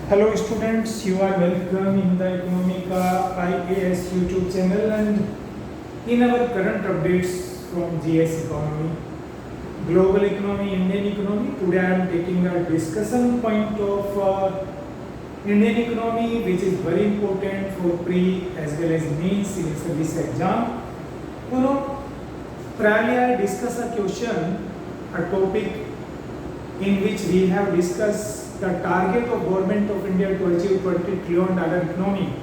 Hello students, you are welcome in the Economica IAS YouTube channel and in our current updates from GS Economy, Global Economy, Indian Economy. Today I am taking a discussion point of Indian Economy, which is very important for pre as well as main civil service exam. Priorly I discuss a question, a topic in which we have discussed the target of government of India to achieve $20 trillion economy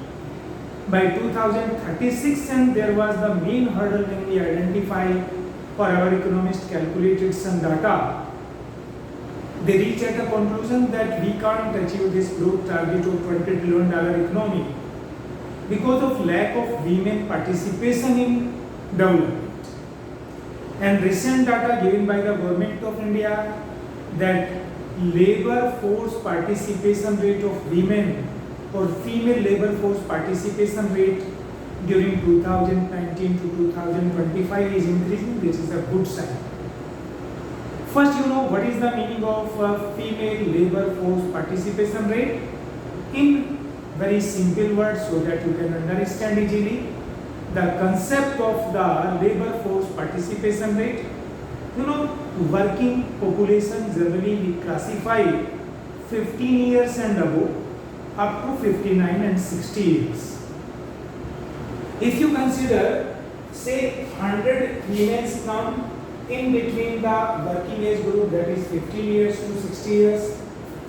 by 2036, and there was the main hurdle when we identified for our economists calculated some data. They reached at a conclusion that we can't achieve this growth target of $20 trillion economy because of lack of women participation in development. And recent data given by the government of India that labor force participation rate of women or female labor force participation rate during 2019 to 2025 is increasing, which is a good sign. First, what is the meaning of female labor force participation rate? In very simple words, so that you can understand easily, the concept of the labor force participation rate. Working population generally we classify 15 years and above up to 59 and 60 years. If you consider, say 100 women come in between the working age group, that is 15 years to 60 years,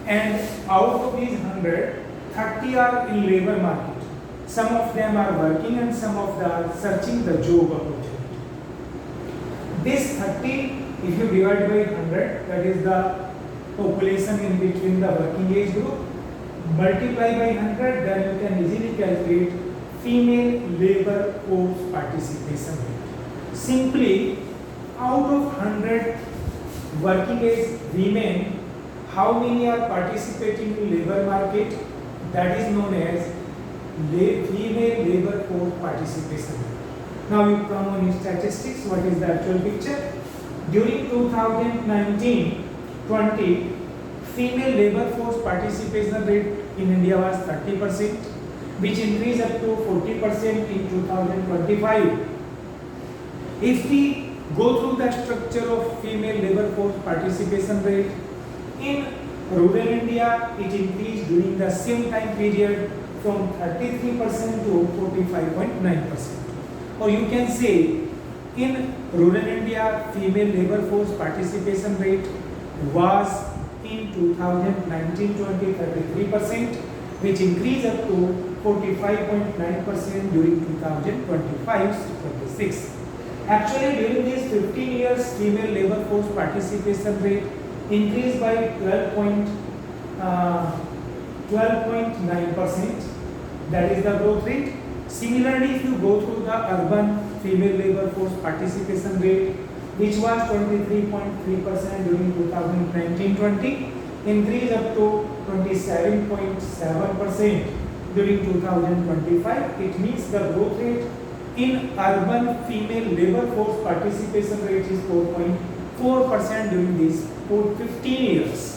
and out of these 100, 30 are in labor market. Some of them are working and some of them are searching the job opportunity. This 30, if you divide by 100, that is the population in between the working age group, multiply by 100, then you can easily calculate female labor force participation rate. Simply, out of 100 working age women, how many are participating in labor market? That is known as female labor force participation rate. Now you come on statistics. What is the actual picture? During 2019-20, female labor force participation rate in India was 30%, which increased up to 40% in 2025. If we go through the structure of female labor force participation rate, in rural India, it increased during the same time period from 33% to 45.9%. Or you can say, in rural India, female labor force participation rate was in 2019-20 33%, which increased up to 45.9% during 2025-26. Actually, during these 15 years, female labor force participation rate increased by 12.9%. That is the growth rate. Similarly, if you go through the urban female labor force participation rate, which was 23.3% during 2019-20, increased up to 27.7% during 2025. It means the growth rate in urban female labor force participation rate is 4.4% during these 15 years.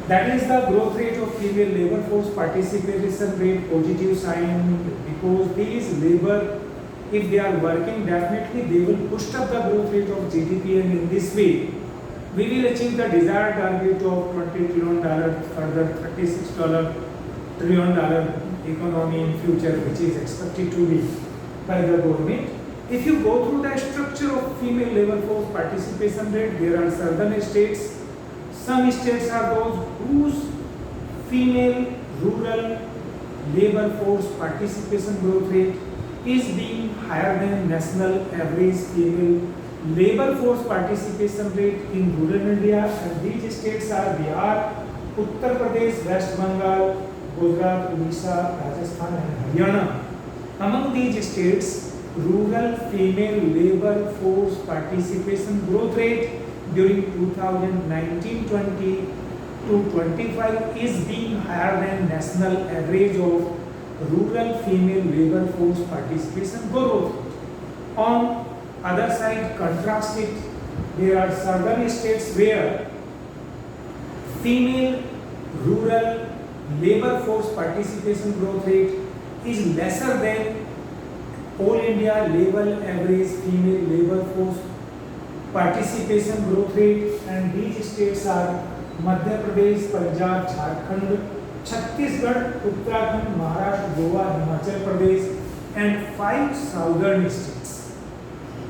That is the growth rate of female labor force participation rate, positive sign, because these labor, if they are working, definitely they will push up the growth rate of GDP, and in this way, we will achieve the desired target of $20 trillion, further $36 trillion economy in future, which is expected to be by the government. If you go through the structure of female labor force participation rate, there are certain states. Some states are those whose female rural labor force participation growth rate is being higher than national average female labor force participation rate in rural India, and these states are Bihar, Uttar Pradesh, West Bengal, Gujarat, Odisha, Rajasthan and Haryana. Among these states, rural female labor force participation growth rate during 2019-20 to 25 is being higher than national average of rural female labor force participation growth. On other side, contrast it, there are certain states where female rural labor force participation growth rate is lesser than all India level average female labor force participation growth rate, and these states are Madhya Pradesh, Punjab, Jharkhand, Chhattisgarh, Uttarakhand, Maharashtra, Goa, Himachal Pradesh, and 5 southern states.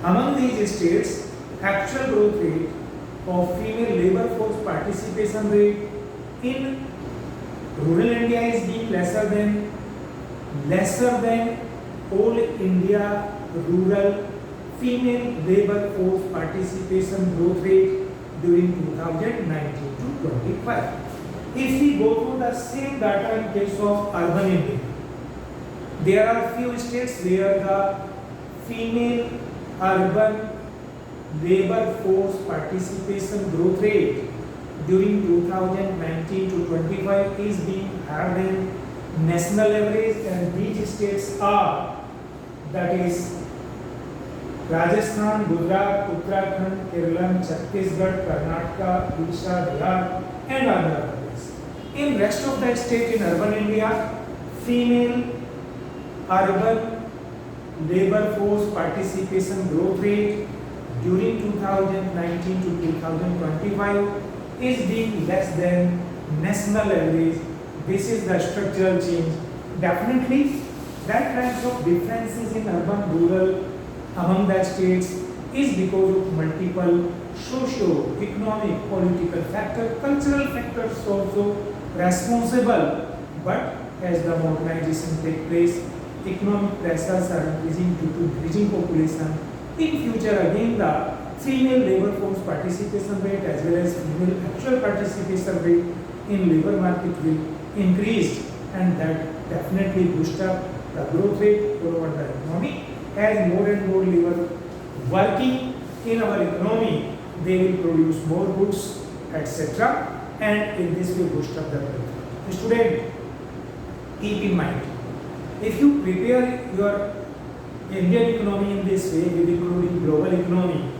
Among these states, actual growth rate of female labor force participation rate in rural India is being lesser than all India rural female labor force participation growth rate during 2019 to 25. If we go through the same data in case of urban India, there are few states where the female urban labor force participation growth rate during 2019 to 25 is being higher than national average, and these states are, that is, Rajasthan, Gujarat, Uttarakhand, Kerala, Chhattisgarh, Karnataka, Odisha, Bihar, and Andhra Pradesh. In rest of the state in urban India, female urban labor force participation growth rate during 2019 to 2025 is being less than national average. This is the structural change. Definitely, that kinds of differences in urban rural among the states is because of multiple socio-economic, political factors, cultural factors also responsible. But as the modernization takes place, economic pressures are increasing due to increasing population. In future, again, the female labor force participation rate as well as female actual participation rate in labor market will increase, and that definitely boost up the growth rate all over the economy. As more and more labor working in our economy, they will produce more goods, etc. And in this way boost up the growth. Student, keep in mind, if you prepare your Indian economy in this way, with including global economy,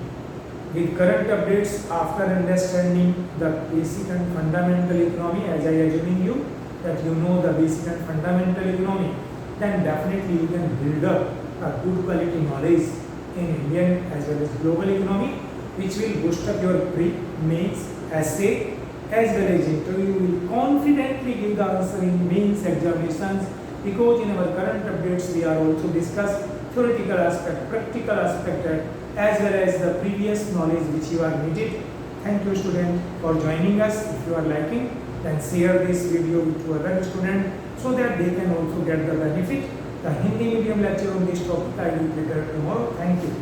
with current updates after understanding the basic and fundamental economy, as I assuming you that you know the basic and fundamental economy, then definitely you can build up a good quality knowledge in Indian as well as global economy, which will boost up your pre-mains essay as well as interview. You will confidently give the answer in mains examinations, because in our current updates we are also discuss theoretical aspect, practical aspect, as well as the previous knowledge which you are needed. Thank you, student, for joining us. If you are liking, then share this video with other students so that they can also get the benefit. The Hindi medium lecture on this topic I will prepare tomorrow. Thank you.